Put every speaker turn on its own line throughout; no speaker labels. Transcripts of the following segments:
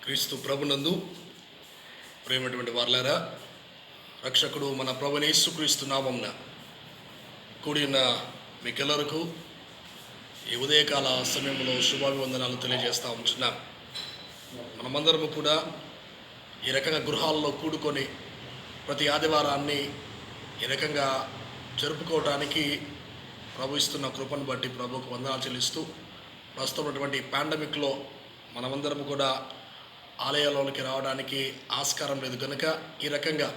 క్రీస్తు ప్రభునందు ప్రేమటువంటి వారలారా, రక్షకుడు మన ప్రభువైన యేసుక్రీస్తు నామమున కూడి ఉన్న మీకెల్లరకు ఈ ఉదయకాల సమయంలో శుభాభివందనాలు తెలియజేస్తూ ఉంటున్నాం. మనమందరము కూడా ఈ రకంగా గృహాల్లో కూడుకొని ప్రతి ఆదివారాన్ని ఈ రకంగా జరుపుకోవడానికి ప్రభు ఇస్తున్న కృపను బట్టి ప్రభుకు వందనాలు చెల్లిస్తూ, ప్రస్తుతం ఉన్నటువంటి పాండమిక్లో మనమందరము కూడా ఆలయాల్లోకి రావడానికి ఆస్కారం లేదు కనుక ఈ రకంగా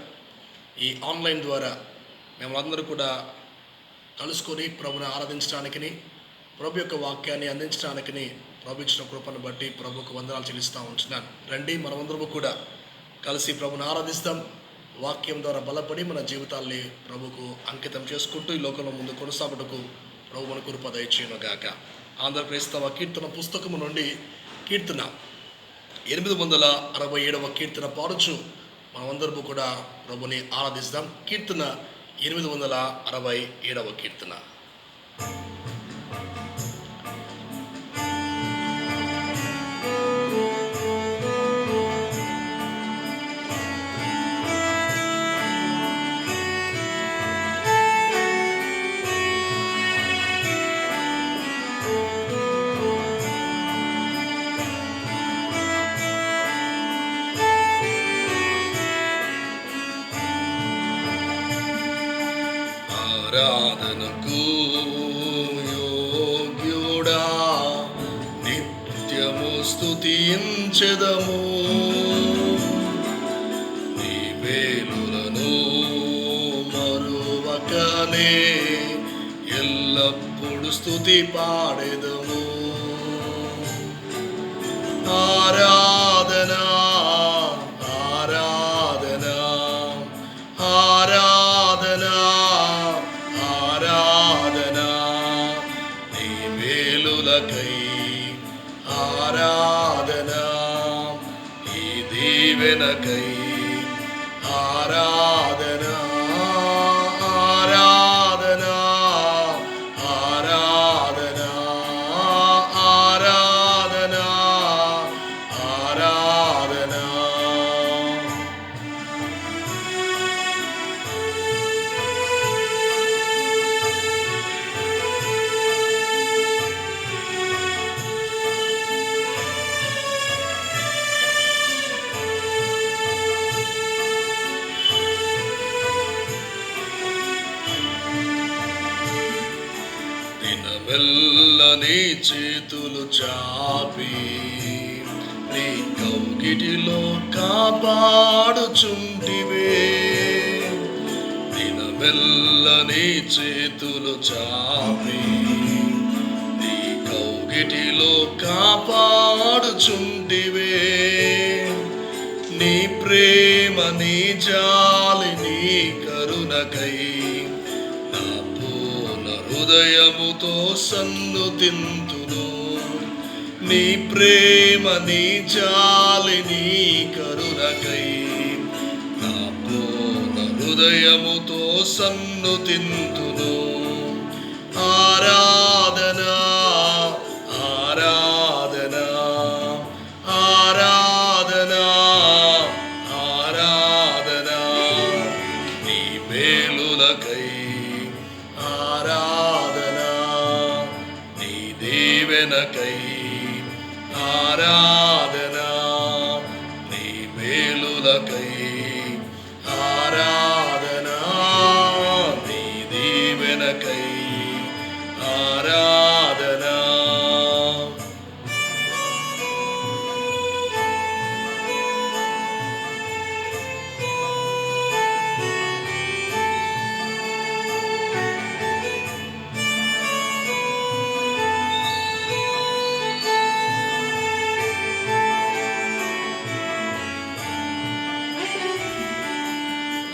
ఈ ఆన్లైన్ ద్వారా మేమందరూ కూడా కలుసుకొని ప్రభుని ఆరాధించడానికి, ప్రభు యొక్క వాక్యాన్ని అందించడానికి ప్రభు ఇచ్చిన కృపను బట్టి ప్రభుకు వందనాలు చెల్లిస్తూ ఉంటున్నాను. రండి, మనమందరము కూడా కలిసి ప్రభుని ఆరాధిస్తాం. వాక్యం ద్వారా బలపడి మన జీవితాల్ని ప్రభుకు అంకితం చేసుకుంటూ ఈ లోకంలో ముందు కొనసాగుటకు ప్రభు మన కృప దయచేయును గాక. ఆంధ్ర క్రైస్తవ కీర్తన పుస్తకము నుండి కీర్తన 867 కీర్తన పాడుచు మనమందరము కూడా ప్రభుని ఆరాధిస్తాం. కీర్తన 867 కీర్తన. ఆరాధనకు యోగ్యుడా, నిత్యము స్తుతించెదము. నీ మేలులను మరువకనే ఎల్లప్పుడు స్తుతి పాడెదము. ఆరాధన ఆరాధన ఆరాధన ఆరాధన నీ మేలులకై ఆరాధన, ఈ దీవెనకై ఆరాధన ఆరాధన ఆరాధన ఆరాధన ఆరాధన. దినమెల్ల నీ చేతులు చాపి నీ కౌగిటిలో కాపాడుచుంటివే. దినమెల్ల నీ చేతులు చాపి నీ కౌగిటిలో కాపాడుచుంటివే. నీ ప్రేమ, నీ జాలి, నీ కరుణకై హృదయముతో సన్నుతింతును. నీ ప్రేమ, నీ జాలి, నీ కరుణకై నా పూర్ణ హృదయముతో సన్నుతింతును. ఆరాధన ఆరాధన ఆరాధన ఆరాధన నీ మేలులకై ఆరాధన, నీ దీవెనకై ఆరాధన, నీ మేలులకై ఆరాధన, నీ దీవెనకై ఆరాధన.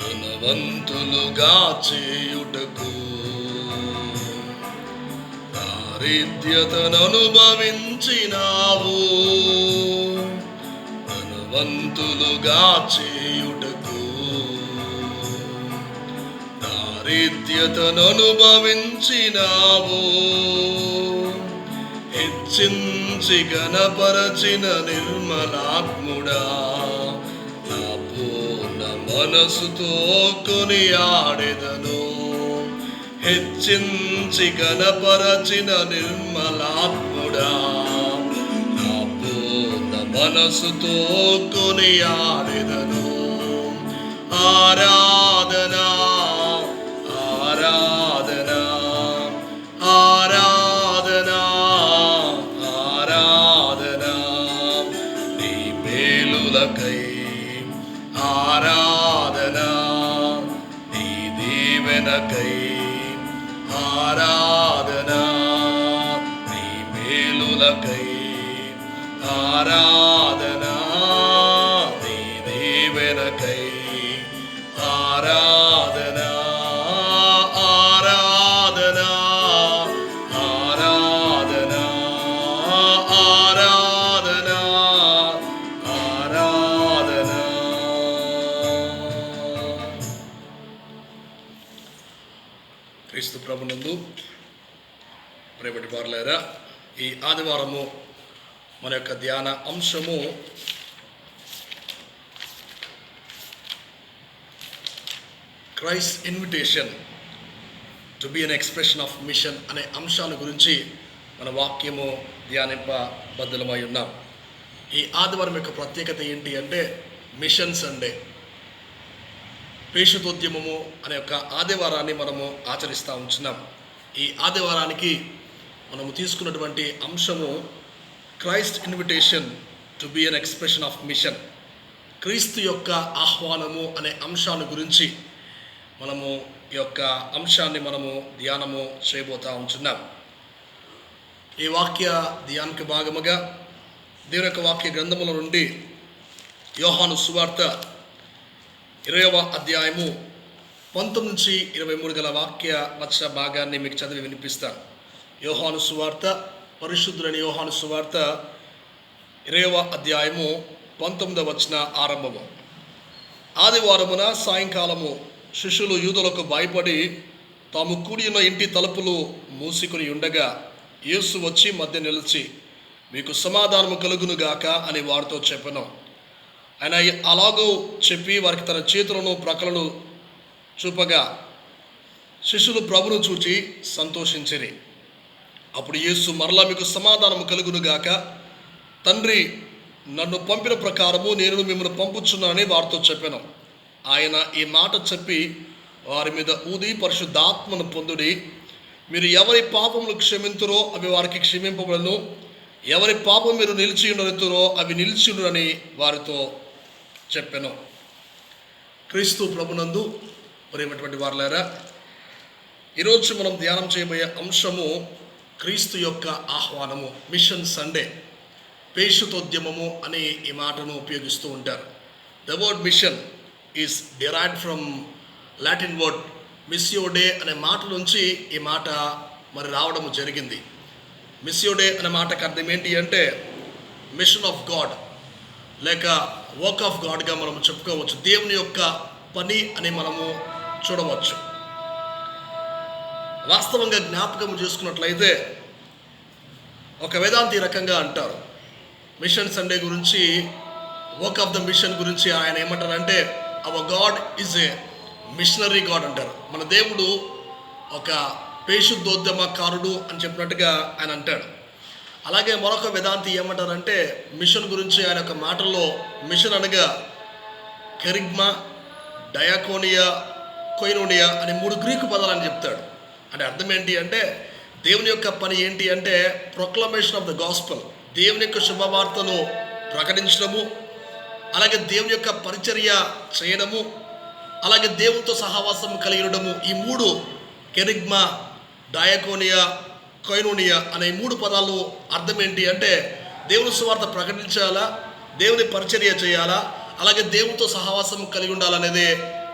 ధనవంతులుగా చేయుటకు దారిద్ర్యతను అనుభవించినావు. ధనవంతులుగా చేయుటకు దారిద్ర్యతను అనుభవించినావు. హెచ్చించి గణపరచిన నిర్మలాత్ముడా, నా పూర్ణ మనసుతో కొనియాడెదను. హెచ్చించి గణపరచిన నిర్మలాత్ముడా, నా పూర్ణ మనసుతో కొనియాడెదను. ఆరాధనా ఆరాధనా ఆరాధనా ఆరాధనా నీ మేలులకై, ఆరాధనా నీ దీవెనకై, ఆరాధనా నీ మేలులకై, ఆరాధనా నీ దీవెనకై, ఆరాధనా ఆరాధనా ఆరాధనా ఆరాధనా ఆరాధనా. క్రీస్తు ప్రభునందు ప్రియమైన వారలారా, ఈ ఆదివారము మన యొక్క ధ్యాన అంశము Christ invitation to be an expression of mission అనే అంశాల గురించి మన వాక్యము ధ్యానింపబద్ధులమై ఉన్నాం. ఈ ఆదివారం యొక్క ప్రత్యేకత ఏంటి అంటే మిషన్ సండే, పేషతోద్యమము అనే యొక్క ఆదివారాన్ని మనము ఆచరిస్తూ ఉంటున్నాం. ఈ ఆదివారానికి మనము తీసుకున్నటువంటి అంశము Christ invitation to be an expression of mission, క్రీస్తు యొక్క ఆహ్వానము అనే అంశాన్ని గురించి మనము ఈ యొక్క అంశాన్ని మనము ధ్యానము చేయబోతూ ఉంటున్నాం. ఈ వాక్య ధ్యానకు భాగముగా దేవుని యొక్క వాక్య గ్రంథముల నుండి యోహాను సువార్త 20వ అధ్యాయము 19 నుంచి 23 గల వాక్య వచన భాగాన్ని మీకు చదివి వినిపిస్తాను. యోహాను సువార్త, పరిశుద్ధులైన యోహాను సువార్త 20వ అధ్యాయము 19వ వచన ఆరంభము. ఆదివారమున సాయంకాలము శిష్యులు యూదులకు భయపడి తాము కూడి ఉన్న ఇంటి తలుపులు మూసుకుని ఉండగా యేసు వచ్చి మధ్య నిలిచి, మీకు సమాధానము కలుగునుగాక అని వారితో చెప్పెను. ఆయన అలాగూ చెప్పి వారికి తన చేతులను ప్రక్కలను చూపగా శిష్యులు ప్రభును చూచి సంతోషించిరి. అప్పుడు యేసు మరలా, మీకు సమాధానము కలుగునుగాక, తండ్రి నన్ను పంపిన ప్రకారము నేను మిమ్మల్ని పంపుచున్నానని వారితో చెప్పాను. ఆయన ఈ మాట చెప్పి వారి మీద ఊది, పరిశుద్ధాత్మను పొందుడి. మీరు ఎవరి పాపములు క్షమింతురో అవి వారికి క్షమింపబడును, ఎవరి పాపం మీరు నిలిచి ఉండరుతురో అవి నిలిచి ఉండునని వారితో చెప్పాను. క్రీస్తు ప్రభునందు ప్రియమైనటువంటి వారలారా, ఈరోజు మనం ధ్యానం చేయబోయే అంశము క్రీస్తు యొక్క ఆహ్వానము, మిషన్ సండే, పేషతోద్యమము అనే ఈ మాటను ఉపయోగిస్తూ ఉంటారు. The word mission is derived from Latin word మిస్సియో డే అనే మాట నుంచి ఈ మాట మరి రావడం జరిగింది. మిస్సియో డే అనే మాటకు అర్థం ఏంటి అంటే మిషన్ ఆఫ్ గాడ్ లేక వర్క్ ఆఫ్ గాడ్గా మనం చెప్పుకోవచ్చు. దేవుని యొక్క పని అని మనము చూడవచ్చు. వాస్తవంగా జ్ఞాపకం చేసుకున్నట్లయితే ఒక వేదాంతి రకంగా అంటారు, మిషన్ సండే గురించి, వర్క్ ఆఫ్ ద మిషన్ గురించి ఆయన ఏమంటారంటే, hour God is a machinery God అంటారు. మన దేవుడు ఒక పేషుద్ధోద్యమకారుడు అని చెప్పినట్టుగా ఆయన అంటాడు. అలాగే మరొక వేదాంతి ఏమంటారంటే, మిషన్ గురించి ఆయన యొక్క మాటల్లో మిషన్ అనగా కెరిగ్మా, డయాకోనియా, కొయినోనియా అనే 3 గ్రీకు పదాలని చెప్తాడు. అంటే అర్థం ఏంటి అంటే, దేవుని యొక్క పని ఏంటి అంటే ప్రొక్లమేషన్ ఆఫ్ ద గాస్పెల్, దేవుని యొక్క శుభవార్తను ప్రకటించడము, అలాగే దేవుని యొక్క పరిచర్య చేయడము, అలాగే దేవునితో సహవాసం కలిగి ఉండడము. ఈ 3 కెరిగ్మా, డయాకోనియా, కొయినోనియా అనే 3 పదాలు అర్థం ఏంటి అంటే దేవుని సువార్త ప్రకటించాలా, దేవుని పరిచర్య చేయాలా, అలాగే దేవునితో సహవాసం కలిగి ఉండాలనేదే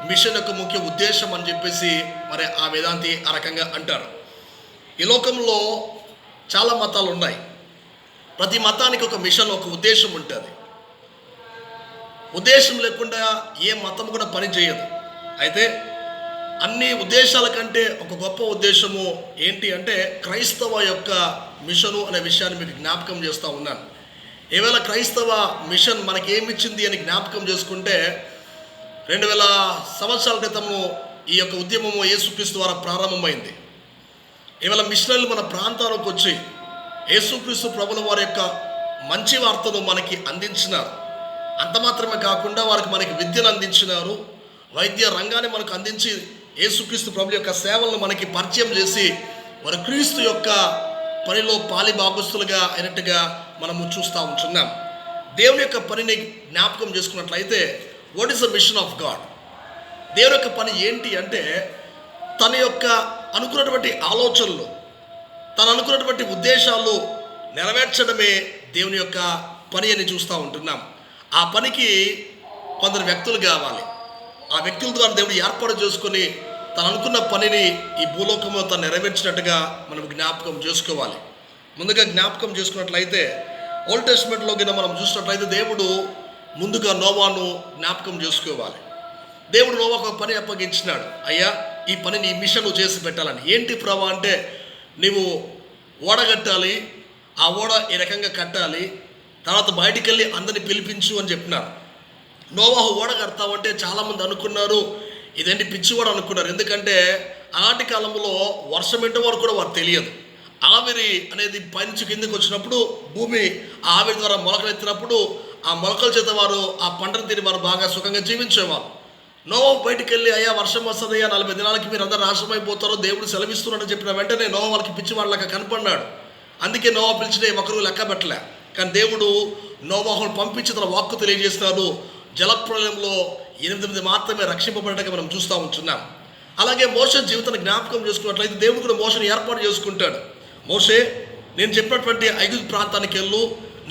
మిషన్ యొక్క ముఖ్య ఉద్దేశం అని చెప్పేసి మరి ఆ వేదాంతి ఆ రకంగా అంటారు. ఈ లోకంలో చాలా మతాలు ఉన్నాయి. ప్రతి మతానికి ఒక మిషన్, ఒక ఉద్దేశం ఉంటుంది. ఉద్దేశం లేకుండా ఏ మతం కూడా పని చేయదు. అయితే అన్ని ఉద్దేశాల కంటే ఒక గొప్ప ఉద్దేశము ఏంటి అంటే క్రైస్తవ యొక్క మిషను అనే విషయాన్ని మీకు జ్ఞాపకం చేస్తూ ఉన్నాను. ఈవేళ క్రైస్తవ మిషన్ మనకి ఏమిచ్చింది అని జ్ఞాపకం చేసుకుంటే 2000 సంవత్సరాల క్రితము ఈ యొక్క ఉద్యమము యేసుక్రీస్తు ద్వారా ప్రారంభమైంది. ఈవేళ మిషనరీలు మన ప్రాంతాలకు వచ్చి యేసుక్రీస్తు ప్రభుల వారి యొక్క మంచి వార్తను మనకి అందించినారు. అంత మాత్రమే కాకుండా వారికి మనకి విద్యను అందించినారు, వైద్య రంగాన్ని మనకు అందించి యేసుక్రీస్తు ప్రభుల యొక్క సేవలను మనకి పరిచయం చేసి వారి క్రీస్తు యొక్క పనిలో పాలి భాగస్తులుగా అయినట్టుగా మనము చూస్తూ ఉంటున్నాం. దేవుని యొక్క పనిని జ్ఞాపకం చేసుకున్నట్లయితే what is the mission of God? దేవుని యొక్క పని ఏంటి అంటే తన యొక్క అనుకున్నటువంటి ఆలోచనలు, తను అనుకున్నటువంటి ఉద్దేశాలు నెరవేర్చడమే దేవుని యొక్క పని అని చూస్తూ ఉంటున్నాం. ఆ పనికి కొందరు వ్యక్తులు కావాలి. ఆ వ్యక్తుల ద్వారా దేవుడు ఏర్పాటు చేసుకొని తను అనుకున్న పనిని ఈ భూలోకంలో తను నెరవేర్చినట్టుగా మనం జ్ఞాపకం చేసుకోవాలి. ముందుగా జ్ఞాపకం చేసుకున్నట్లయితే ఓల్డ్ టెస్ట్మెంట్లో కింద మనం చూసినట్లయితే దేవుడు ముందుగా నోవాను జ్ఞాపకం చేసుకోవాలి. దేవుడు నోవాకు ఒక పని అప్పగించినాడు. అయ్యా, ఈ పని నీ మిషన్ నువ్వు చేసి పెట్టాలని. ఏంటి ప్రభా అంటే, నీవు ఓడ కట్టాలి, ఆ ఓడ ఈ రకంగా కట్టాలి, తర్వాత బయటికి వెళ్ళి అందరిని పిలిపించు అని చెప్పినారు. నోవాహు ఓడ కడతామంటే చాలామంది అనుకున్నారు ఇదేంటి పిచ్చివాడు అనుకున్నారు. ఎందుకంటే అలాంటి కాలంలో వర్షం ఏంటో వారు కూడా వారు తెలియదు. ఆవిరి అనేది పైనుంచి కిందకి వచ్చినప్పుడు భూమి ఆ ఆవిరి ద్వారా మొలకలు ఎత్తినప్పుడు ఆ మొలకల చేత వారు ఆ పంటను తిని వారు బాగా సుఖంగా జీవించేవారు. నోవా బయటికి వెళ్ళి అయ్యా వర్షం వస్తుందయ్యా 40 దినాలకి మీరు అందరూ నాశనం అయిపోతారో దేవుడు సెలవిస్తున్నాడని చెప్పిన వెంటనే నోవా వాళ్ళకి పిచ్చివాళ్ళకి కనపడినాడు. అందుకే నోవా పిలిచిన ఒకరు లెక్క పెట్టలే. కానీ దేవుడు నోవాహును పంపించి తన వాక్కు తెలియజేస్తున్నాడు. జలప్రలయంలో 8 మాత్రమే రక్షింపబడటం మనం చూస్తూ ఉంటున్నాం. అలాగే మోషే జీవితాన్ని జ్ఞాపకం చేసుకున్నట్లయితే దేవుడు కూడా మోషేని ఏర్పాటు చేసుకుంటాడు. మోషే, నేను చెప్పినటువంటి ఐగుప్తు ప్రాంతానికి వెళ్ళు,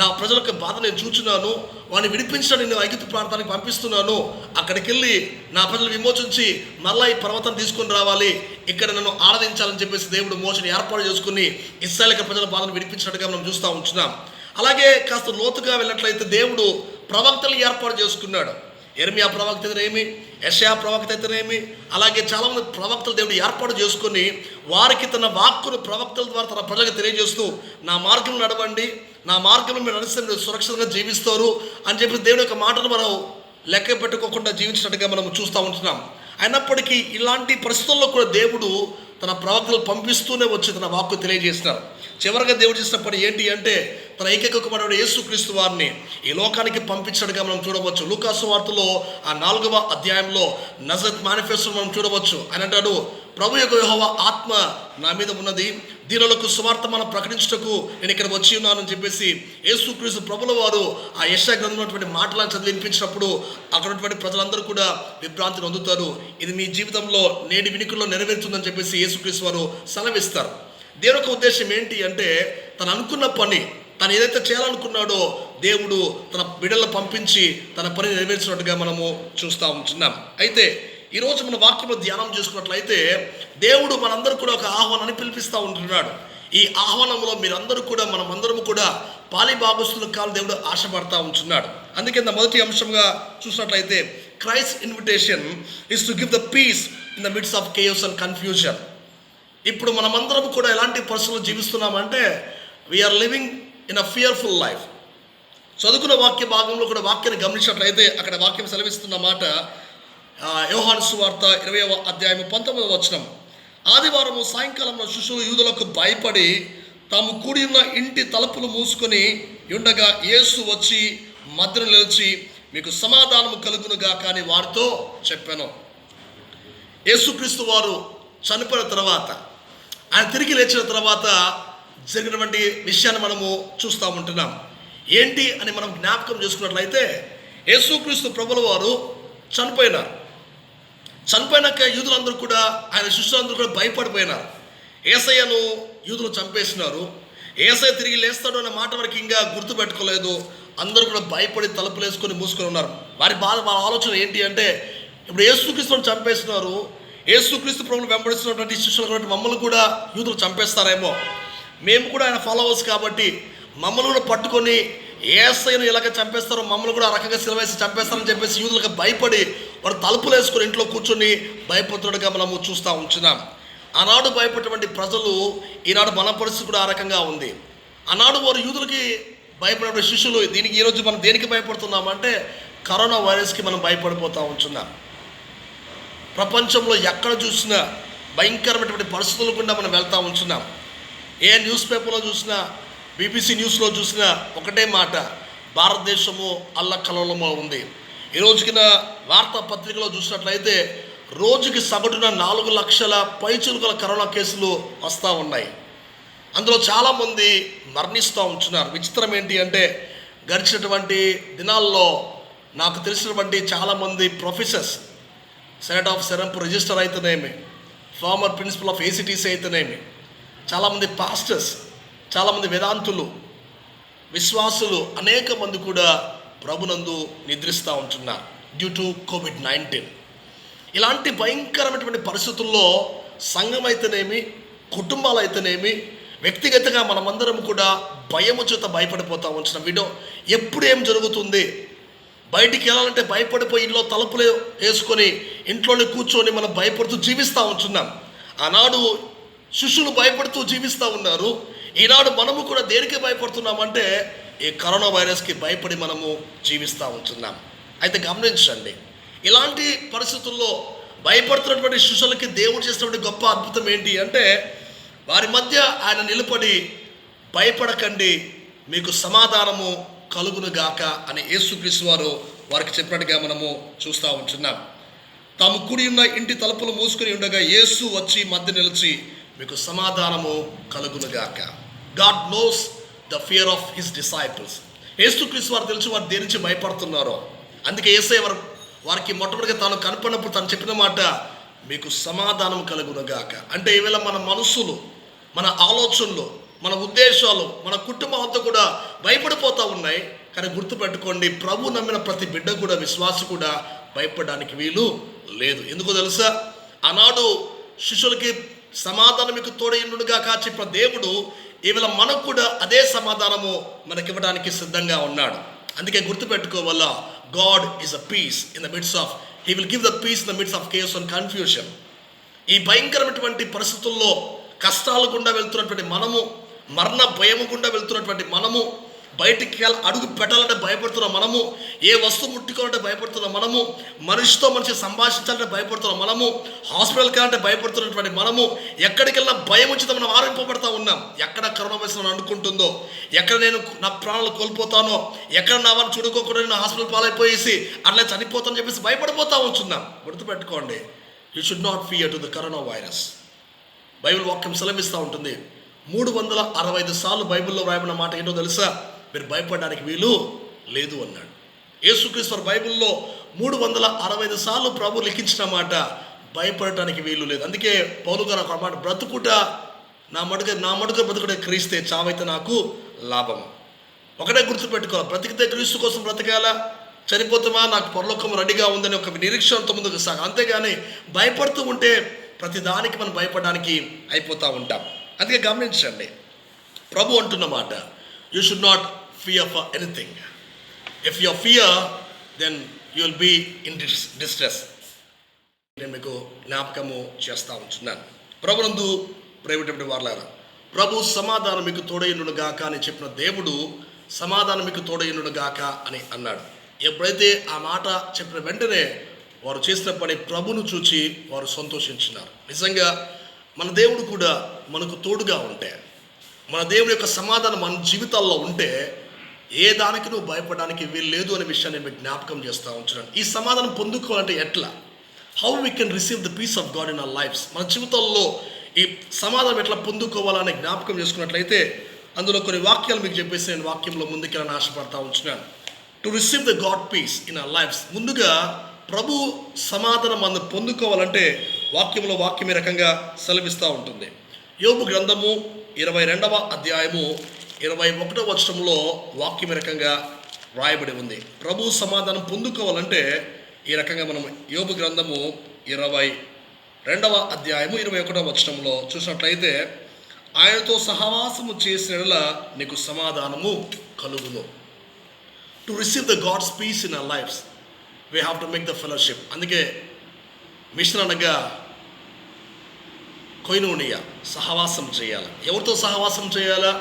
నా ప్రజలకు బాధ నేను చూచున్నాను, వాడిని విడిపించడానికి నేను ఐగుప్తు ప్రాంతానికి పంపిస్తున్నాను, అక్కడికి వెళ్ళి నా ప్రజలు విమోచించి మళ్ళీ ఈ పర్వతం తీసుకొని రావాలి, ఇక్కడ నన్ను ఆరాధించాలని చెప్పేసి దేవుడు మోషేని ఏర్పాటు చేసుకుని ఇశ్రాయేలు ప్రజల బాధను విడిపించినట్టుగా మనం చూస్తూ ఉంటున్నాం. అలాగే కాస్త లోతుగా వెళ్ళినట్లయితే దేవుడు ప్రవక్తలు ఏర్పాటు చేసుకున్నాడు. యెరెమయా ప్రవక్త అయితేనేమి, యెషయా ప్రవక్త అయితేనేమి, అలాగే చాలామంది ప్రవక్తలు దేవుడు ఏర్పాటు చేసుకొని వారికి తన వాక్కును ప్రవక్తల ద్వారా తన ప్రజలకు తెలియజేస్తూ నా మార్గంలో నడవండి, నా మార్గంలో మీరు నడిస్తే మీరు సురక్షితంగా జీవిస్తారు అని చెప్పి దేవుడి యొక్క మాటను మనం లెక్క పెట్టుకోకుండా జీవించినట్టుగా మనం చూస్తూ ఉంటున్నాం. అయినప్పటికీ ఇలాంటి పరిస్థితుల్లో కూడా దేవుడు తన ప్రవక్తలు పంపిస్తూనే వచ్చి తన వాక్కు తెలియజేస్తున్నారు. చివరిగా దేవుడు చేసిన పని ఏంటి అంటే తన ఏకైక కుమారుడు యేసుక్రీస్తు వారిని ఈ లోకానికి పంపించడుగా మనం చూడవచ్చు. లూకాసు వార్తలో ఆ 4వ అధ్యాయంలో నజరత్ మేనిఫెస్టో మనం చూడవచ్చు. ఆయన అంటాడు, ప్రభు యొక్క యెహోవా ఆత్మ నా మీద ఉన్నది, దీనులకు సువార్తమానం ప్రకటించుటకు నేను ఇక్కడ వచ్చి ఉన్నానని చెప్పేసి యేసుక్రీస్తు ప్రభుల వారు ఆ యెషయా గ్రంథంలో ఉన్నటువంటి మాటలను చదివి వినిపించినప్పుడు అక్కడ ఉన్నటువంటి ప్రజలందరూ కూడా విభ్రాంతిని పొందుతారు. ఇది మీ జీవితంలో నేటి వినికుల్లో నెరవేరుతుందని చెప్పేసి యేసుక్రీస్తు వారు సెలవిస్తారు. దేవుని యొక్క ఉద్దేశం ఏంటి అంటే తను అనుకున్న పని, తను ఏదైతే చేయాలనుకున్నాడో దేవుడు తన బిడ్డలను పంపించి తన పని నెరవేర్చినట్టుగా మనము చూస్తూ ఉంటున్నాం. అయితే ఈరోజు మన వాక్యంలో ధ్యానం చేసుకున్నట్లయితే దేవుడు మనందరూ కూడా ఒక ఆహ్వానాన్ని పిలిపిస్తూ ఉంటున్నాడు. ఈ ఆహ్వానంలో మీరందరూ కూడా మనమందరము కూడా పాలి భాగస్తులకు కాలు దేవుడు ఆశపడతా ఉంటున్నాడు. అందుకే మొదటి అంశంగా చూసినట్లయితే Christ invitation is to give the peace in the midst of chaos and confusion. ఇప్పుడు మనమందరం కూడా ఎలాంటి పరిస్థితుల్లో జీవిస్తున్నామంటే we are living in a fearful life. చదువుకున్న వాక్య భాగంలో కూడా వాక్యాన్ని గమనించినట్లయితే అక్కడ వాక్యం సెలవిస్తున్న మాట యోహాను సువార్త 20వ అధ్యాయం 19వ వచనం. ఆదివారము సాయంకాలంలో శిశువు యూదులకు భయపడి తాము కూడి ఉన్న ఇంటి తలుపులు మూసుకొని ఉండగా యేసు వచ్చి మధ్యన నిలిచి మీకు సమాధానము కలుగునుగా కానీ వారితో చెప్పాను. యేసుక్రీస్తు వారు చనిపోయిన తర్వాత ఆయన తిరిగి లేచిన తర్వాత జరిగినటువంటి విషయాన్ని మనము చూస్తూ ఉంటున్నాం. ఏంటి అని మనం జ్ఞాపకం చేసుకున్నట్లయితే యేసుక్రీస్తు ప్రభుల వారు చనిపోయినాక యూదులందరూ కూడా ఆయన శిష్యులందరూ కూడా భయపడిపోయినారు. యేసయ్యను యూదులు చంపేసినారు. యేసయ్య తిరిగి లేస్తాడు అన్న మాట వరకు ఇంకా గుర్తుపెట్టుకోలేదు. అందరూ కూడా భయపడి తలుపులు వేసుకొని మూసుకొని ఉన్నారు. వారి ఆలోచన ఏంటి అంటే ఇప్పుడు యేసుక్రీస్తుని చంపేసినారు, యేసుక్రీస్తు ప్రభువును వెంబడిస్తున్నటువంటి శిష్యులు మమ్మల్ని కూడా యూదులు చంపేస్తారేమో, మేము కూడా ఆయన ఫాలోవర్స్ కాబట్టి మమ్మల్ని కూడా పట్టుకొని యేసయ్యను ఎలాగ చంపేస్తారో మమ్మల్ని కూడా ఆ రకంగా సిలువ వేసి చంపేస్తారని చెప్పేసి యూదులకు భయపడి వాడు తలుపులు వేసుకొని ఇంట్లో కూర్చొని భయపడుతున్నట్టుగా మనము చూస్తూ ఉంటున్నాం. ఆనాడు భయపడేటువంటి ప్రజలు ఈనాడు మన పరిస్థితి కూడా ఆ రకంగా ఉంది. ఆనాడు వారు యూదులకి భయపడే శిష్యులు దీనికి ఈరోజు మనం దేనికి భయపడుతున్నామంటే కరోనా వైరస్కి మనం భయపడిపోతూ ఉంటున్నాం. ప్రపంచంలో ఎక్కడ చూసినా భయంకరమైనటువంటి పరిస్థితులు గుండా మనం వెళ్తూ ఉంటున్నాం. ఏ న్యూస్ పేపర్లో చూసినా, బీబీసీ న్యూస్లో చూసినా ఒకటే మాట, భారతదేశము అల్లకల్లోలంలో ఉంది. ఈ రోజుకిన వార్తాపత్రికలో చూసినట్లయితే రోజుకి సగటున 4 లక్షల పైచిలుకల కరోనా కేసులు వస్తూ ఉన్నాయి. అందులో చాలామంది మరణిస్తూ ఉంటున్నారు. విచిత్రం ఏంటి అంటే గడిచినటువంటి దినాల్లో నాకు తెలిసినటువంటి చాలామంది ప్రొఫెసర్స్, సెనేట్ ఆఫ్ సెరంపు రిజిస్టర్ అయితేనేమి, ఫార్మర్ ప్రిన్సిపల్ ఆఫ్ ఏసీటీసీ అయితేనేమి, చాలామంది పాస్టర్స్, చాలామంది వేదాంతులు, విశ్వాసులు అనేక మంది కూడా ప్రభునందు నిద్రిస్తూ ఉంటున్నారు డ్యూ టు కోవిడ్-19. ఇలాంటి భయంకరమైనటువంటి పరిస్థితుల్లో సంఘం అయితేనేమి, కుటుంబాలు అయితేనేమి, వ్యక్తిగతంగా మనమందరం కూడా భయము చేత భయపడిపోతూ ఉంటున్నాం. వీడో ఎప్పుడు ఏం జరుగుతుంది, బయటికి వెళ్ళాలంటే భయపడిపోయి ఇంట్లో తలుపులు వేసుకొని ఇంట్లోనే కూర్చొని మనం భయపడుతూ జీవిస్తూ ఉంటున్నాం. ఆనాడు శిష్యులు భయపడుతూ జీవిస్తూ ఉన్నారు. ఈనాడు మనము కూడా దేనికి భయపడుతున్నామంటే ఈ కరోనా వైరస్కి భయపడి మనము జీవిస్తూ ఉంటున్నాం. అయితే గమనించండి, ఇలాంటి పరిస్థితుల్లో భయపడుతున్నటువంటి శిష్యులకి దేవుడు చేసినటువంటి గొప్ప అద్భుతం ఏంటి అంటే వారి మధ్య ఆయన నిలబడి భయపడకండి, మీకు సమాధానము కలుగునుగాక అని యేసుక్రీస్తు వారు వారికి చెప్పినట్టుగా మనము చూస్తూ ఉంటున్నాం. తాము కూడి ఉన్న ఇంటి తలుపులు మూసుకొని ఉండగా యేసు వచ్చి మధ్య నిలిచి మీకు సమాధానము కలుగునుగాక. God knows the fear of his disciples. యేసుక్రీస్తు వారు తెలిసి వారు దేని నుంచి భయపడుతున్నారో, అందుకే యేసయ్య వారికి మొట్టమొదటిగా తాను కనపడినప్పుడు తను చెప్పిన మాట మీకు సమాధానం కలుగునుగాక. అంటే ఈవేళ మన మనస్సులు, మన ఆలోచనలు, మన ఉద్దేశాలు, మన కుటుంబం అంతా కూడా భయపడిపోతూ ఉన్నాయి. కానీ గుర్తుపెట్టుకోండి, ప్రభు నమ్మిన ప్రతి బిడ్డ కూడా, విశ్వాసి కూడా భయపడడానికి వీలు లేదు. ఎందుకో తెలుసా, ఆనాడు శిష్యులకి సమాధానం మీకు తోడైనగాక చెప్పిన దేవుడు ఈవేళ మనకు కూడా అదే సమాధానము మనకివ్వడానికి సిద్ధంగా ఉన్నాడు. అందుకే గుర్తుపెట్టుకోవాల, God is a peace in the midst of, he will give the peace in the midst of chaos and confusion. ఈ భయంకరమైనటువంటి పరిస్థితుల్లో కష్టాలు గుండా వెళ్తున్నటువంటి మనము, మరణ భయము గుండా వెళ్తున్నటువంటి మనము, బయటికి అడుగు పెట్టాలంటే భయపడుతున్న మనము, ఏ వస్తువు ముట్టుకోవాలంటే భయపడుతున్న మనము, మనిషితో మనిషి సంభాషించాలంటే భయపడుతున్న మనము, హాస్పిటల్కి వెళ్ళాలంటే భయపడుతున్నటువంటి మనము, ఎక్కడికి వెళ్ళినా భయం వచ్చి మనం ఆరంభింపబడతా ఉన్నాం. ఎక్కడ కరోనా వైరస్ అనుకుంటుందో, ఎక్కడ నేను నా ప్రాణాలు కోల్పోతానో, ఎక్కడ నా వాళ్ళు చూడుకోకుండా నేను హాస్పిటల్ పాలైపోయేసి అట్లా చనిపోతానని చెప్పేసి భయపడిపోతూ ఉంటున్నాం. గుర్తుపెట్టుకోండి, you should not fear to the corona virus. Bible వాక్యం సెలవిస్తూ ఉంటుంది. 365 సార్లు బైబిల్లో రాయబడిన మాట ఏంటో తెలుసా, మీరు భయపడడానికి వీలు లేదు అన్నాడు. యేసుక్రీస్తు వారు బైబిల్లో 365 సార్లు ప్రభు లిఖించిన మాట భయపడటానికి వీలు లేదు. అందుకే పౌలు గారు ఒక మాట, బ్రతుకుట నా మడుగ బ్రతుకుడే క్రీస్తే, చావైతే నాకు లాభం. ఒకటే గుర్తుపెట్టుకోవాలి, బ్రతికితే క్రీస్తు కోసం బ్రతకాలా, చనిపోతామా నాకు పరలోకం రెడీగా ఉందని ఒక నిరీక్షణతో ముందుకు సాగు. అంతేగాని భయపడుతూ ఉంటే ప్రతి దానికి మనం భయపడడానికి అయిపోతూ ఉంటాం. అందుకే గమనించండి, ప్రభు అంటున్న మాట, you should not fear for anything. If you fear then you will be in distress. నేను మీకు జ్ఞాపకము చేస్తూ ఉంటున్నాను. ప్రభునందు ప్రేమటువంటి వారలారా, ప్రభు సమాధానం మీకు తోడైనను గాక అని చెప్పిన దేవుడు సమాధానం మీకు తోడైనను గాక అని అన్నాడు. ఎప్పుడైతే ఆ మాట చెప్పిన వెంటనే వారు చేసిన పని ప్రభును చూచి వారు సంతోషించినారు. నిజంగా మన దేవుడు కూడా మనకు తోడుగా ఉంటే, మన దేవుడి యొక్క సమాధానం మన జీవితాల్లో ఉంటే ఏ దానికి నువ్వు భయపడడానికి వీలు లేదు అనే విషయాన్ని మీకు జ్ఞాపకం చేస్తూ ఉంటున్నాను. ఈ సమాధానం పొందుకోవాలంటే ఎట్లా, how we can receive the peace of God in our lives. మన జీవితాల్లో ఈ సమాధానం ఎట్లా పొందుకోవాలని జ్ఞాపకం చేసుకున్నట్లయితే అందులో కొన్ని వాక్యాలు మీకు చెప్పేసి నేను వాక్యంలో ముందుకెళ్ళని ఆశపడతా ఉంటున్నాను. To receive the God peace in our lives, ముందుగా ప్రభు సమాధానం మనం పొందుకోవాలంటే వాక్యం ఈ రకంగా సెలవిస్తూ ఉంటుంది. యోబు గ్రంథము 22వ అధ్యాయము 21వ వచనంలో వాక్యం ఈ రకంగా వ్రాయబడి ఉంది. ప్రభు సమాధానం పొందుకోవాలంటే ఈ రకంగా మనం యోబు గ్రంథము 22వ అధ్యాయము 21వ వచనంలో చూసినట్లయితే, ఆయనతో సహవాసము చేసిన నీకు సమాధానము కలుగును. To receive the God's peace in our lives, we have to make the fellowship. అందుకే మిషన్ అనగా కొయినోనియా, సహవాసం చేయాలి. ఎవరితో సహవాసం చేయాలా?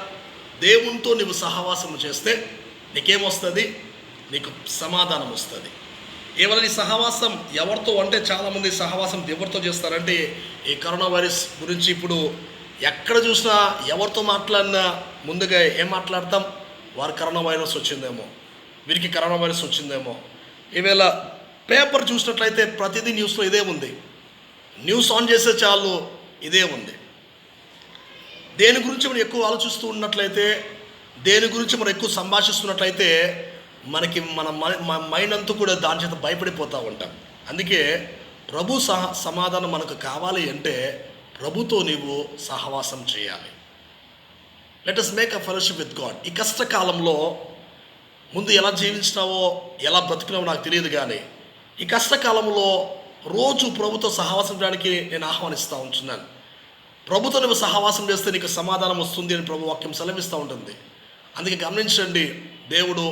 దేవునితో నువ్వు సహవాసం చేస్తే నీకేమొస్తుంది? నీకు సమాధానం వస్తుంది. కేవలం ఈ సహవాసం ఎవరితో అంటే, చాలామంది సహవాసం ఎవరితో చేస్తారంటే, ఈ కరోనా వైరస్ గురించి ఇప్పుడు ఎక్కడ చూసినా ఎవరితో మాట్లాడినా ముందుగా ఏం మాట్లాడతాం? వారు కరోనా వైరస్ వచ్చిందేమో, వీరికి కరోనా వైరస్ వచ్చిందేమో. ఈవేళ పేపర్ చూసినట్లయితే ప్రతిదీ న్యూస్లో ఇదే ఉంది. న్యూస్ ఆన్ చేసే చాలు ఇదే ఉంది. దేని గురించి మనం ఎక్కువ ఆలోచిస్తూ ఉన్నట్లయితే, దేని గురించి మనం ఎక్కువ సంభాషిస్తున్నట్లయితే మనకి మన మైండ్ అంతా కూడా దాని చేత భయపడిపోతూ ఉంటాం. అందుకే ప్రభు సమాధానం మనకు కావాలి అంటే ప్రభుతో నీవు సహవాసం చేయాలి. Let us make a fellowship with God. ఈ కష్టకాలంలో ముందు ఎలా జీవించినావో, ఎలా బ్రతికినావో నాకు తెలియదు, కానీ ఈ కష్టకాలంలో రోజు ప్రభుతో సహవాసం చేయడానికి నేను ఆహ్వానిస్తూ ఉంటున్నాను. ప్రభుతో నువ్వు సహవాసం చేస్తే నీకు సమాధానం వస్తుంది అని ప్రభు వాక్యం సెలవిస్తూ ఉంటుంది. అందుకే గమనించండి, దేవుడు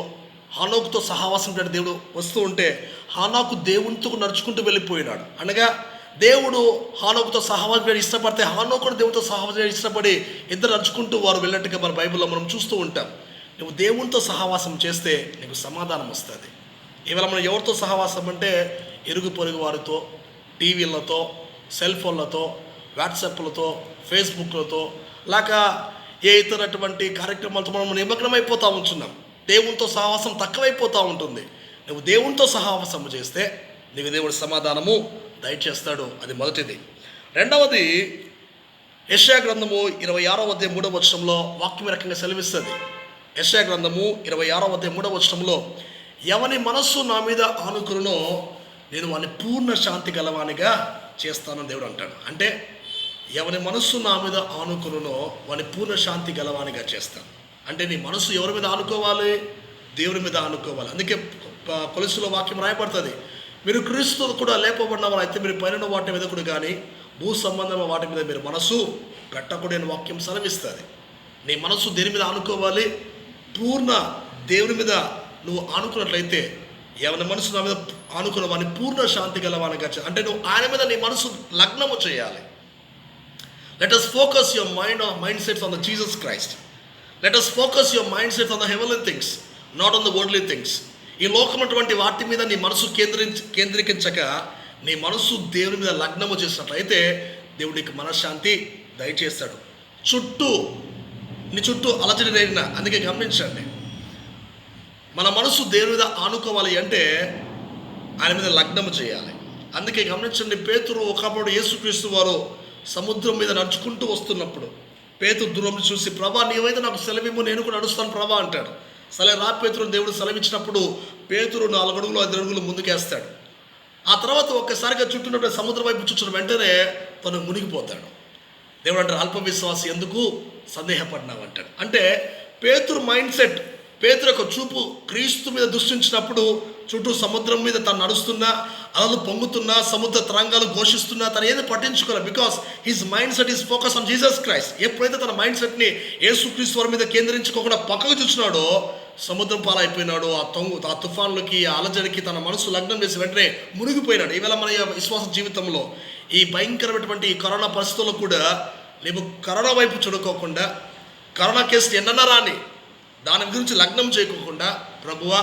హానోకుతో సహవాసం చేయడం దేవుడు వస్తూ ఉంటే హానోకు దేవునితో నడుచుకుంటూ వెళ్ళిపోయినాడు. అనగా దేవుడు హానోకుతో సహవాసం చేయడం ఇష్టపడితే హానోకు కూడా దేవుడితో సహవాసం చేయడం ఇష్టపడి ఇద్దరు నడుచుకుంటూ వారు వెళ్ళినట్టుగా మన బైబిల్లో మనం చూస్తూ ఉంటాం. నువ్వు దేవునితో సహవాసం చేస్తే నీకు సమాధానం వస్తుంది. ఇవాళ మనం ఎవరితో సహవాసం అంటే ఇరుగు పొరుగు వారితో, టీవీలతో, సెల్ ఫోన్లతో, వాట్సాప్లతో, ఫేస్బుక్లతో, లేక ఏ ఇతరటువంటి కార్యక్రమాలతో మనం నిమగ్నమైపోతూ ఉంటున్నాం. దేవునితో సహవాసం తక్కువైపోతూ ఉంటుంది. నువ్వు దేవునితో సహవాసం చేస్తే నీకు దేవుడు సమాధానము దయచేస్తాడు. అది మొదటిది. రెండవది, యెషయా గ్రంథము 26వ అధ్యాయం 3వ వచనంలో వాక్యం రకంగా సెలవిస్తుంది. యెషయా గ్రంథము 26వ అధ్యాయం 3వ వచనంలో, ఎవని మనస్సు నా మీద ఆనుకునునో నేను వాని పూర్ణ శాంతి గలవానిగా చేస్తానని దేవుడు అంటాడు. అంటే ఎవని మనస్సు నా మీద ఆనుకునునో వాని పూర్ణ శాంతి గలవానిగా చేస్తాను. అంటే నీ మనసు ఎవరి మీద ఆనుకోవాలి? దేవుని మీద ఆనుకోవాలి. అందుకే కొలస్సీలో వాక్యం రాయబడుతుంది, మీరు క్రీస్తు కూడా లేపబడిన వారు అయితే మీరు పైన వాటి వెదకుడు కానీ భూ సంబంధమైన వాటి మీద మీరు మనసు పెట్టకూడని వాక్యం సెలవిస్తుంది. నీ మనసు దేని మీద ఆనుకోవాలి? పూర్ణ దేవుని మీద నువ్వు ఆనుకున్నట్లయితే, ఎవరి మనసు నా మీద ఆనుకున్న వాడిని పూర్ణ శాంతి గలవానిగా అంటే నువ్వు ఆయన మీద నీ మనసు లగ్నము చేయాలి. Let us focus your mindsets on the Jesus Christ. Let us focus your mindsets on the heavenly things, not on the worldly things. ఈ లోకమైనటువంటి వాటి మీద నీ మనసు కేంద్రీకరించక నీ మనసు దేవుని మీద లగ్నము చేసినట్లయితే దేవుడు నీకు మనశ్శాంతి దయచేస్తాడు. నీ చుట్టూ అలజడి రేగిన, అందుకే గమనించండి, మన మనసు దేవుని మీద ఆనుకోవాలి అంటే ఆయన మీద లగ్నము చేయాలి. అందుకే గమనించండి, పేతురు ఒకప్పుడు యేసుక్రీస్తు వారు సముద్రం మీద నడుచుకుంటూ వస్తున్నప్పుడు పేతురు దూరం చూసి, ప్రభా నీవైతే నాకు సెలవిమ్ము, నేను కూడా నడుస్తాను ప్రభా అంటాడు. సరే రా పేతురు దేవుడు సెలవిచ్చినప్పుడు పేతురు 4 అడుగులు 5 అడుగులు ముందుకేస్తాడు. ఆ తర్వాత ఒక్కసారిగా చుట్టూ సముద్రం వైపు చూసిన వెంటనే తను మునిగిపోతాడు. దేవుడు అంటారు, అల్ప విశ్వాసి ఎందుకు సందేహపడినావు అంటాడు. అంటే పేతురు మైండ్ సెట్, పేతురు యొక్క చూపు క్రీస్తు మీద దృష్టించినప్పుడు చుట్టూ సముద్రం మీద తను నడుస్తున్నా, అలలు పొంగుతున్నా, సముద్ర తరంగాలు ఘోషిస్తున్నా తను ఏది పట్టించుకోలేదు. Because his mind set is focus on Jesus Christ. ఎప్పుడైతే తన మైండ్ సెట్ని యేసుక్రీస్తు వారి మీద కేంద్రించుకోకుండా పక్కకు చూసినాడో సముద్రం పాలైపోయినాడు. ఆ తుఫాన్లకి, ఆ అలజడికి తన మనసు లగ్నం చేసి వెంటనే మునిగిపోయినాడు. ఈవేళ మన విశ్వాస జీవితంలో ఈ భయంకరమైనటువంటి ఈ కరోనా పరిస్థితుల్లో కూడా నీవు కరోనా వైపు చూడుకోకుండా, కరోనా కేసులు ఎన్నన్నా రాని దాని గురించి లగ్నం చేయకోకుండా, ప్రభువా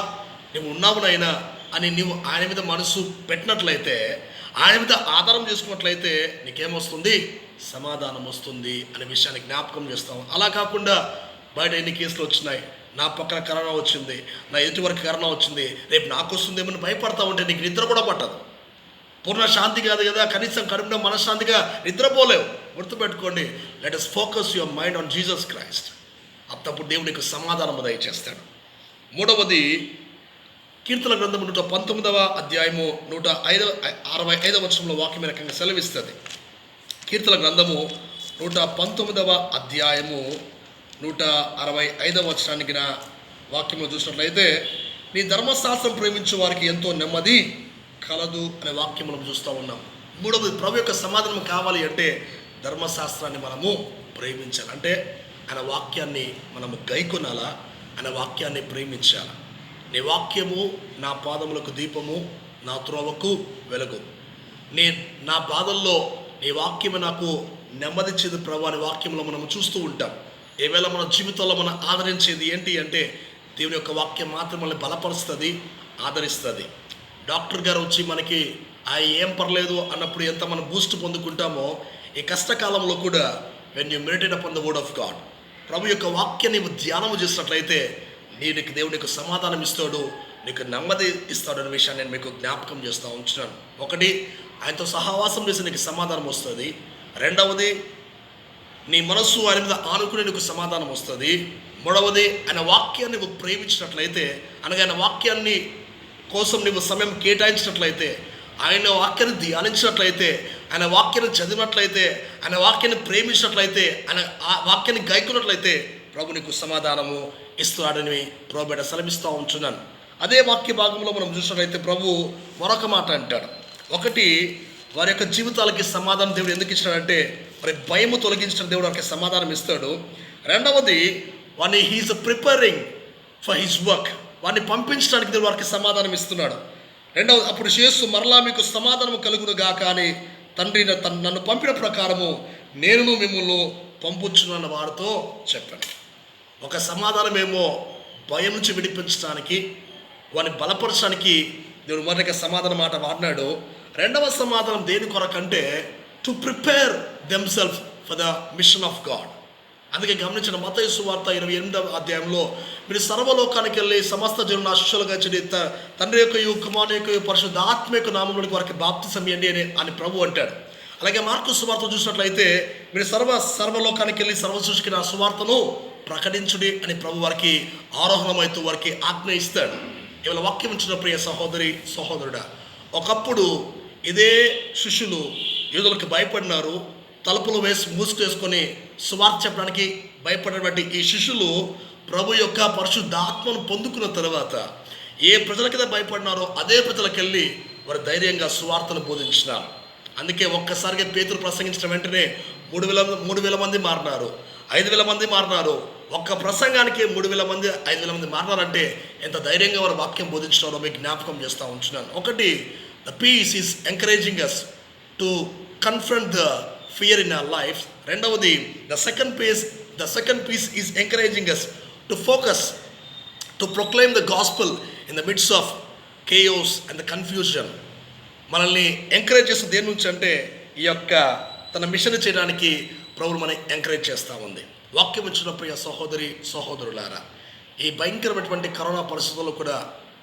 నువ్వు ఉన్నావునైనా అని నువ్వు ఆయన మీద మనసు పెట్టినట్లయితే, ఆయన మీద ఆధారం చేసుకున్నట్లయితే నీకేమొస్తుంది? సమాధానం వస్తుంది అనే విషయాన్ని జ్ఞాపకం చేస్తాం. అలా కాకుండా బయట ఎన్ని కేసులు వచ్చినాయి, నా పక్కన కరోనా వచ్చింది, నా ఎదుటి వరకు కరోనా వచ్చింది, రేపు నాకు వస్తుందేమని భయపడతా ఉంటే నీకు నిద్ర కూడా పట్టదు. పూర్ణ శాంతి కాదు కదా, కనీసం కడుపున మనశ్శాంతిగా నిద్రపోలేవు. గుర్తుపెట్టుకోండి, let us focus your mind on Jesus Christ. అప్పుడు దేవుడికి సమాధానం దయచేస్తాడు. మూడవది, కీర్తన గ్రంథము 119వ అధ్యాయము 165వ వచనంలో వాక్యం రకంగా సెలవిస్తుంది. కీర్తన గ్రంథము 119వ అధ్యాయము 165వ వచనానికి నా వాక్యము చూసినట్లయితే, నీ ధర్మశాస్త్రం ప్రేమించే వారికి ఎంతో నెమ్మది కలదు అనే వాక్యం మనం చూస్తూ ఉన్నాం. మూడవది, ప్రభు యొక్క సమాధానం కావాలి అంటే ధర్మశాస్త్రాన్ని మనము ప్రేమించాలి. అంటే ఆయన వాక్యాన్ని మనము గైకొనాలా, ఆయన వాక్యాన్ని ప్రేమించాలి. నీ వాక్యము నా పాదములకు దీపము, నా త్రోవకు వెలుగు. నా బాధల్లో నీ వాక్యమే నాకు నెమ్మదించేది ప్రభు అనే వాక్యంలో మనం చూస్తూ ఉంటాం. ఏవేళ మన జీవితంలో మనం ఆదరించేది ఏంటి అంటే దేవుని యొక్క వాక్యం మాత్రం మనల్ని బలపరుస్తుంది, ఆదరిస్తుంది. డాక్టర్ గారు వచ్చి మనకి ఏం పర్లేదు అన్నప్పుడు ఎంత మనం బూస్ట్ పొందుకుంటామో, ఈ కష్టకాలంలో కూడా when you meditate upon the word of God, ప్రభు యొక్క వాక్యాన్ని ధ్యానం చేసినట్లయితే దేవుడు నీకు సమాధానం ఇస్తాడు, నీకు నెమ్మది ఇస్తాడు అనే విషయాన్ని నేను మీకు జ్ఞాపకం చేస్తూ ఉంటున్నాను. ఒకటి, ఆయనతో సహవాసం చేసి నీకు సమాధానం వస్తుంది. రెండవది, నీ మనస్సు ఆయన మీద ఆనుకుని నీకు సమాధానం వస్తుంది. మూడవది, ఆయన వాక్యాన్ని నువ్వు ప్రేమించినట్లయితే, అనగా ఆయన వాక్యాన్ని కోసం నువ్వు సమయం కేటాయించినట్లయితే, ఆయన వాక్యాన్ని ధ్యానించినట్లయితే, ఆయన వాక్యాన్ని చదివినట్లయితే, ఆయన వాక్యాన్ని ప్రేమించినట్లయితే, ఆయన ఆ వాక్యాన్ని గైకున్నట్లయితే ప్రభు నీకు సమాధానము ఇస్తున్నాడని ప్రభు బిడ్డ సెలవిస్తూ ఉంటున్నాను. అదే వాక్య భాగంలో మనం చూసినట్లయితే ప్రభు మరొక మాట అంటాడు. ఒకటి, వారి యొక్క జీవితాలకి సమాధానం దేవుడు ఎందుకు ఇచ్చినాడంటే మరి భయము తొలగించిన దేవుడు వారికి సమాధానం ఇస్తాడు. రెండవది, వాడిని he's preparing for his work, వాడిని పంపించడానికి దేవుడు వారికి సమాధానం ఇస్తున్నాడు. రెండవది, అప్పుడు యేసు మరలా మీకు సమాధానం కలుగును గాక అని తండ్రి నన్ను పంపిన ప్రకారము నేను మిమ్మల్ని పంపుచున్న వారితో చెప్పాను. ఒక సమాధానం ఏమో భయం నుంచి విడిపించడానికి, వాడిని బలపరచడానికి దేవుడు మొదటి సమాధానం మాట వాడినాడు. రెండవ సమాధానం దేని కొరకంటే to prepare themselves for the mission of God. అందుకే గమనించిన మత్తయి సువార్త 28వ అధ్యాయంలో మీరు సర్వలోకానికి వెళ్ళి సమస్త జనులను శిష్యులుగా చేసి తండ్రి యొక్క కుమారుని యొక్క పరిశుద్ధాత్మ యొక్క నామములోకి వారికి బాప్తిసం ఇయ్యండి అని ప్రభు అంటాడు. అలాగే మార్కు సువార్త చూసినట్లయితే మీరు సర్వలోకానికి వెళ్ళి సర్వ సృష్టికి నా సువార్తను ప్రకటించుడి అని ప్రభు వారికి ఆరోహణమైతూ వారికి ఆజ్ఞ ఇస్తాడు. ఇవాళ వాక్యం ఇచ్చిన ప్రియ సహోదరి సహోదరుడా, ఒకప్పుడు ఇదే శిష్యులు యూదులకు భయపడినారు. తలుపులు మూసుకేసుకొని సువార్త చెప్పడానికి భయపడినటువంటి ఈ శిష్యులు ప్రభు యొక్క పరిశుద్ధాత్మను పొందుకున్న తర్వాత ఏ ప్రజలకైతే భయపడినారో అదే ప్రజలకెళ్ళి వారు ధైర్యంగా సువార్తను బోధించినారు. అందుకే ఒక్కసారిగా పేతురు ప్రసంగించిన వెంటనే 3,000 మంది మారినారు, 5,000 మంది మారినారు. ఒక్క ప్రసంగానికి 3,000 మంది 5,000 మంది మారినారంటే ఎంత ధైర్యంగా వారు వాక్యం బోధించినారో మీకు జ్ఞాపకం చేస్తూ ఉంటున్నాను. ఒకటి, the peace is encouraging us to confront the fear in our life. రెండవది, the second peace is encouraging us to focus to proclaim the gospel in the midst of chaos and the confusion. మనల్ని encourage చేసిన దేని నుంచి అంటే ఈ యొక్క తన machine చేయడానికి ప్రభువు మనని ఎంకరేజ్ చేస్తూ ఉంది. వాక్యం ఇచ్చిన ప్రియ సహోదరి సహోదరులారా, ఈ భయంకరమైనటువంటి కరోనా పరిస్థితుల్లో కూడా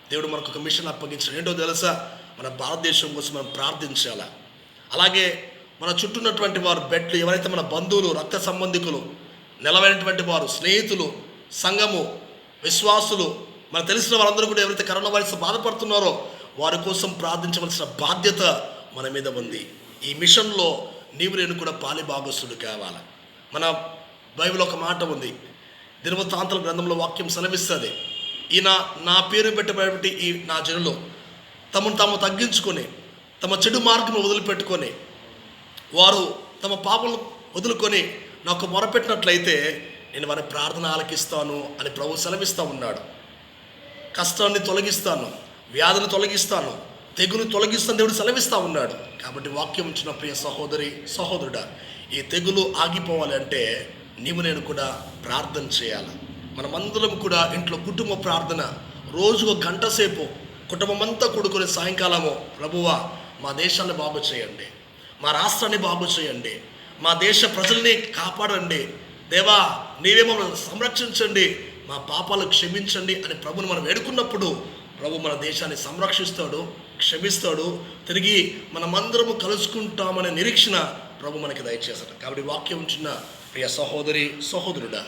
దేవుడు మనకు ఒక మిషన్ అప్పగించాడు. ఏంటో తెలుసా? మన భారతదేశం కోసం మనం ప్రార్థించాలా. అలాగే మన చుట్టూన్నటువంటి వారు బెట్లు, ఎవరైతే మన బంధువులు, రక్త సంబంధికులు, నిలవైనటువంటి వారు, స్నేహితులు, సంఘము, విశ్వాసులు, మనకు తెలిసిన వారందరూ కూడా ఎవరైతే కరోనా వైరస్ బాధపడుతున్నారో వారి కోసం ప్రార్థించవలసిన బాధ్యత మన మీద ఉంది. ఈ మిషన్లో నీవు నేను కూడా పాలి భాగస్తుడు కావాలి. మన బైబిల్ ఒక మాట ఉంది, దినవృత్తాంతాల గ్రంథంలో వాక్యం సెలవిస్తుంది, ఈయన నా పేరు పెట్టబడి ఈ నా జనులు తమను తాము తగ్గించుకొని తమ చెడు మార్గం వదిలిపెట్టుకొని వారు తమ పాపను వదులుకొని నాకు మొరపెట్టినట్లయితే నేను వారి ప్రార్థన ఆలకిస్తాను అని ప్రభు సెలవిస్తూ ఉన్నాడు. కష్టాన్ని తొలగిస్తాను, వ్యాధిని తొలగిస్తాను, తెగులు తొలగిస్తాను దేవుడు సెలవిస్తూ ఉన్నాడు. కాబట్టి వాక్యం ఇచ్చిన ప్రియ సహోదరి సహోదరుడా, ఈ తెగులు ఆగిపోవాలి అంటే నీవు నేను కూడా ప్రార్థన చేయాలి. మనమందరం కూడా ఇంట్లో కుటుంబ ప్రార్థన రోజుకు 1 గంట సేపు కుటుంబం అంతా కూడుకునే సాయంకాలము, ప్రభువా మా దేశాన్ని బాగు చేయండి, మా రాష్ట్రాన్ని బాగు చేయండి, మా దేశ ప్రజల్ని కాపాడండి, దేవా నీవే మమ్మల్ని సంరక్షించండి, మా పాపాలు క్షమించండి అని ప్రభుని మనం వేడుకున్నప్పుడు ప్రభు మన దేశాన్ని సంరక్షిస్తాడు, క్షమిస్తాడు, తిరిగి మనమందరము కలుసుకుంటామనే నిరీక్షణ ప్రభు మనకి దయచేస్తాడు. కాబట్టి వాక్యం చిన్న ప్రియ సహోదరి సహోదరుడా,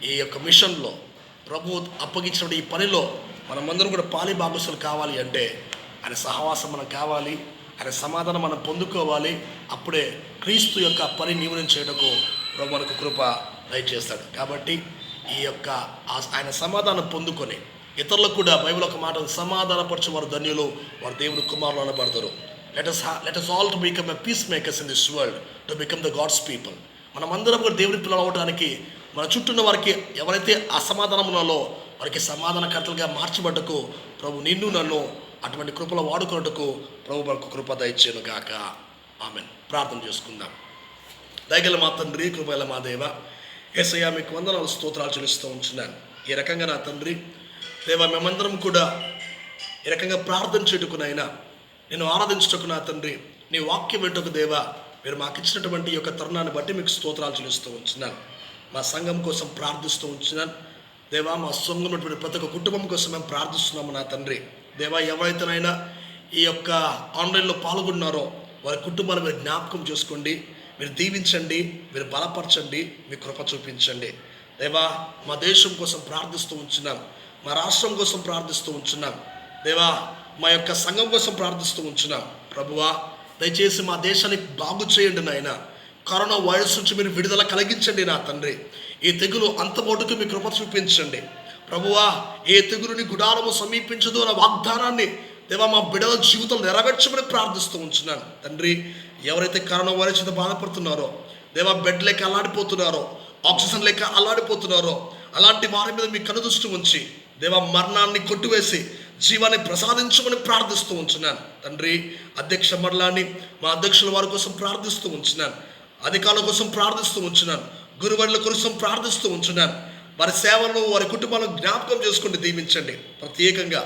ఈ యొక్క మిషన్లో ప్రభు అప్పగించిన ఈ పనిలో మనమందరం కూడా పాలి భాగస్వాములు కావాలి అంటే ఆయన సహవాసం మనకు కావాలి, ఆయన సమాధానం మనం పొందుకోవాలి. అప్పుడే క్రీస్తు యొక్క పని నీవుని చేయటకు ప్రభు మనకు కృప దయచేస్తాడు. కాబట్టి ఈ యొక్క ఆయన సమాధానం పొందుకొని ఇతరులకు కూడా బైబిల్ ఒక మాట, సమాధానపరచు వారు ధన్యులు, వారు దేవుని కుమారులు అనబడతారు. Let us all to become a peacemakers in this world, to become the God's people. మనమందరం కూడా దేవుని పిల్లలు అవడానికి, మన చుట్టూన్న వారికి ఎవరైతే అసమాధానం ఉన్నాలో వారికి సమాధానకర్తలుగా మార్చబడ్డకు ప్రభు నిన్ను నన్ను అటువంటి కృపలో వాడుకున్నట్టుకు ప్రభు మనకు కృప దయచేయను గాక. ఆమేన్. ప్రార్థన చేసుకుందాం. దయగల మా తండ్రి, కృపగల మా దేవ, యేసయ్యా మీకు వందనాలు స్తోత్రాలు చెల్లిస్తూ ఉంటున్నాను. ఈ రకంగా నా తండ్రి దేవా, మేమందరం కూడా ఈ రకంగా ప్రార్థన చేటుకునైనా నేను ఆరాధించుటకు నా తండ్రి, నీ వాక్యం వింటకు దేవా, మీరు మాకు ఇచ్చినటువంటి ఈ యొక్క తరుణాన్ని బట్టి మీకు స్తోత్రాలు చెల్లిస్తూ ఉంటున్నాను. మా సంఘం కోసం ప్రార్థిస్తూ ఉంటున్నాను దేవా. మా సంఘం ప్రతి ఒక్క కుటుంబం కోసం మేము ప్రార్థిస్తున్నాము నా తండ్రి. దేవా, ఎవరైతేనైనా ఈ యొక్క ఆన్లైన్లో పాల్గొన్నారో వారి కుటుంబాన్ని మీరు జ్ఞాపకం చేసుకోండి, మీరు దీవించండి, మీరు బలపరచండి, మీ కృప చూపించండి దేవా. మా దేశం కోసం ప్రార్థిస్తూ ఉంచున్నాం, మా రాష్ట్రం కోసం ప్రార్థిస్తూ ఉంచున్నాం దేవా, మా యొక్క సంఘం కోసం ప్రార్థిస్తూ ఉంచున్నాం ప్రభువా. దయచేసి మా దేశాన్ని బాగు చేయండి నాయన. కరోనా వైరస్ నుంచి మీరు విడుదల కలిగించండి నా తండ్రి. ఈ తెగులు అంతమోటుకు మీ కృప చూపించండి ప్రభువా. ఏ తెగులుని గుడారము సమీపించదు అన్న వాగ్దానాన్ని దేవా మా బిడ్డల జీవితం నెరవేర్చమని ప్రార్థిస్తూ ఉంచున్నాను తండ్రి. ఎవరైతే కరోనా వైరస్ చేత బాధపడుతున్నారో దేవా, బెడ్ లేక అల్లాడిపోతున్నారో, ఆక్సిజన్ లేక అల్లాడిపోతున్నారో, అలాంటి వారి మీద మీ కనుదృష్టి ఉంచి దేవా మరణాన్ని కొట్టివేసి జీవాన్ని ప్రసాదించమని ప్రార్థిస్తూ ఉంచున్నాను తండ్రి. అధ్యక్ష మండలాన్ని మా అధ్యక్షుల వారి కోసం ప్రార్థిస్తూ ఉంచున్నాను, అధికారుల కోసం ప్రార్థిస్తూ ఉంచున్నాను, గురువర్యుల కోసం ప్రార్థిస్తూ ఉంచున్నాను. వారి సేవలను, వారి కుటుంబాలను జ్ఞాపకం చేసుకుంటూ దీవించండి. ప్రత్యేకంగా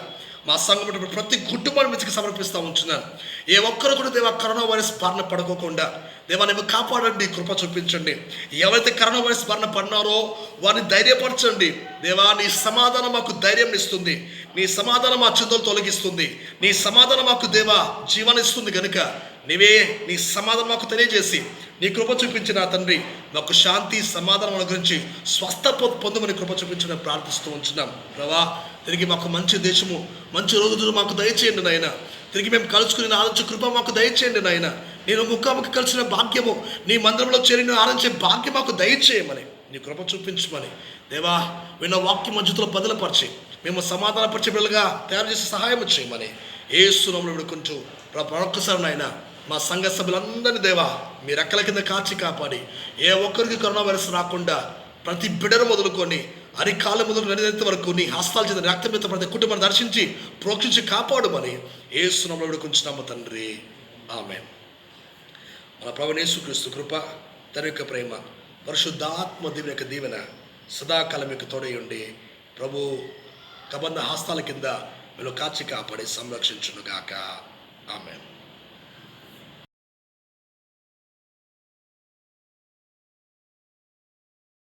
మా సంఘం ప్రతి కుటుంబాన్ని మీదకి సమర్పిస్తూ ఉంచున్నాను. ఏ ఒక్కరు కూడా దేవా కరోనా వైరస్ బారిన పడుకోకుండా దేవా నీవు కాపాడండి, కృప చూపించండి. ఎవరైతే కరోనా వైరస్ బారిన పడినారో వారిని ధైర్యపరచండి దేవా. నీ సమాధానం మాకు ధైర్యం ఇస్తుంది, నీ సమాధానం మా చింతలు తొలగిస్తుంది, నీ సమాధానం మాకు దేవా జీవాన్ని ఇస్తుంది కనుక నీవే నీ సమాధానం మాకు తెలియజేసి నీ కృప చూపించి నా తండ్రి మాకు శాంతి సమాధానం గురించి స్వస్థ పొందమని కృప చూపించడం ప్రార్థిస్తూ ఉంచున్నాం ప్రభా. తిరిగి మాకు మంచి దేశము, మంచి రోజులు మాకు దయచేయండి నాయన. తిరిగి మేము కలుసుకుని ఆలోచన కృప మాకు దయచేయండి నాయన. నేను ముఖాముఖి కలిసిన భాగ్యము, నీ మందిరంలో చేరిన ఆలోచించే భాగ్యం మాకు దయచేయమని, నీ కృప చూపించమని దేవా విన్న వాక్యం మా జీవితంలో బదలపరిచి మేము సమాధానపరిచే బిడ్డలుగా తయారు చేసి సహాయం చేయమని యేసు నామములో వేడుకుంటూ మరొక్కసారి నాయన మా సంఘ సభ్యులందరినీ దేవా మీ రెక్కల కింద కాచి కాపాడి ఏ ఒక్కరికి కరోనా వైరస్ రాకుండా ప్రతి బిడ్డను మొదలుకొని అరికాల మొదలు నడినంత వరకు నీ హస్తాల చేత రక్తం మీద ప్రతి కుటుంబాన్ని దర్శించి ప్రోక్షించి కాపాడుమని యేసు నామములో వేడుకుంటున్నాము తండ్రి. ఆమేన్. మన ప్రభువైన యేసుక్రీస్తు కృప, తన యొక్క ప్రేమ, పరిశుద్ధాత్మ దేవుని యొక్క దీవెన సదాకాలం మీకు తోడై ఉండి ప్రభు కబంధ హస్తాల కింద మీరు కాచి కాపాడి సంరక్షించునుగాక. ఆమేన్.